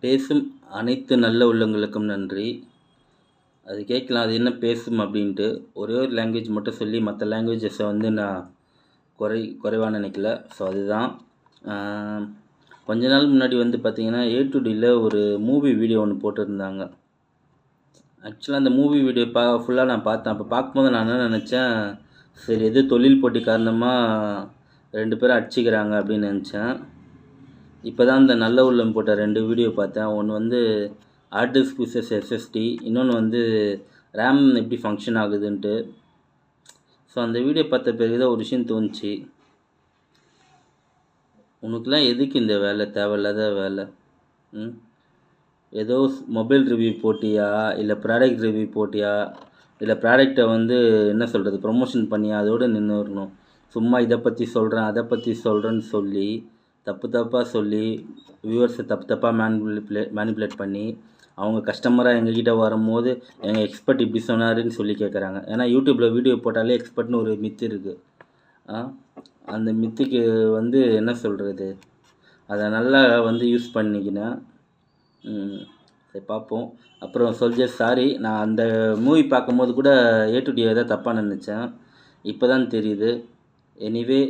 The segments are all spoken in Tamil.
பேசும் அனைத்து நல்ல உள்ளங்களுக்கும் நன்றி. அது கேட்கலாம், அது என்ன பேசும் அப்படின்ட்டு. ஒரே ஒரு லாங்குவேஜ் மட்டும் சொல்லி மற்ற லாங்குவேஜஸை வந்து நான் குறைவாக நினைக்கல. ஸோ அதுதான். கொஞ்ச நாள் முன்னாடி வந்து பார்த்திங்கன்னா A2Dயில் ஒரு மூவி வீடியோ ஒன்று போட்டிருந்தாங்க. ஆக்சுவலாக அந்த மூவி வீடியோ ஃபுல்லாக நான் பார்த்தேன். அப்போ பார்க்கும்போது நான் என்ன நினச்சேன், சரி எது தொழில் போட்டி காரணமாக 2 பேரும் அடிச்சிக்கிறாங்க அப்படின்னு நினச்சேன். இப்போ தான் இந்த நல்ல உள்ளம் போட்ட 2 வீடியோ பார்த்தேன். ஒன்று வந்து ஹார்ட் டிஸ்க் விசஸ் SSD, இன்னொன்று வந்து ரேம் எப்படி ஃபங்க்ஷன் ஆகுதுன்ட்டு. ஸோ அந்த வீடியோ பார்த்த பிறகு தான் ஒரு விஷயம் தோணுச்சு, உனக்குலாம் எதுக்கு இந்த வேலை, தேவையில்லாத வேலை? ஏதோ மொபைல் ரிவ்யூ போட்டியா, இல்லை ப்ராடக்ட் ரிவ்யூ போட்டியா, இல்லை ப்ராடக்டை வந்து என்ன சொல்கிறது ப்ரொமோஷன் பண்ணியா, அதோடு நின்று வரணும். சும்மா இதை பற்றி சொல்கிறேன் அதை பற்றி சொல்கிறேன்னு சொல்லி தப்பாக சொல்லி வியூவர்ஸை தப்பாக மேனிப்புலேட் பண்ணி அவங்க கஸ்டமராக எங்ககிட்ட வரும்போது எங்கள் எக்ஸ்பர்ட் இப்படி சொன்னாருன்னு சொல்லி கேட்குறாங்க. ஏன்னா யூடியூப்பில் வீடியோ போட்டாலே எக்ஸ்பர்ட்னு ஒரு மித்து இருக்குது. அந்த மித்துக்கு வந்து என்ன சொல்கிறது, அதை நல்லா வந்து யூஸ் பண்ணிக்கினேன். சரி பார்ப்போம். அப்புறம் சொல்ஜர் சாரி, நான் அந்த மூவி பார்க்கும்போது கூட A2D தான் தப்பாக நினச்சேன். இப்போ தான் தெரியுது. எனிவே,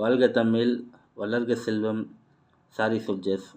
வாழ்க தமிழ், வளர்க செல்வம். Sorry soldiers.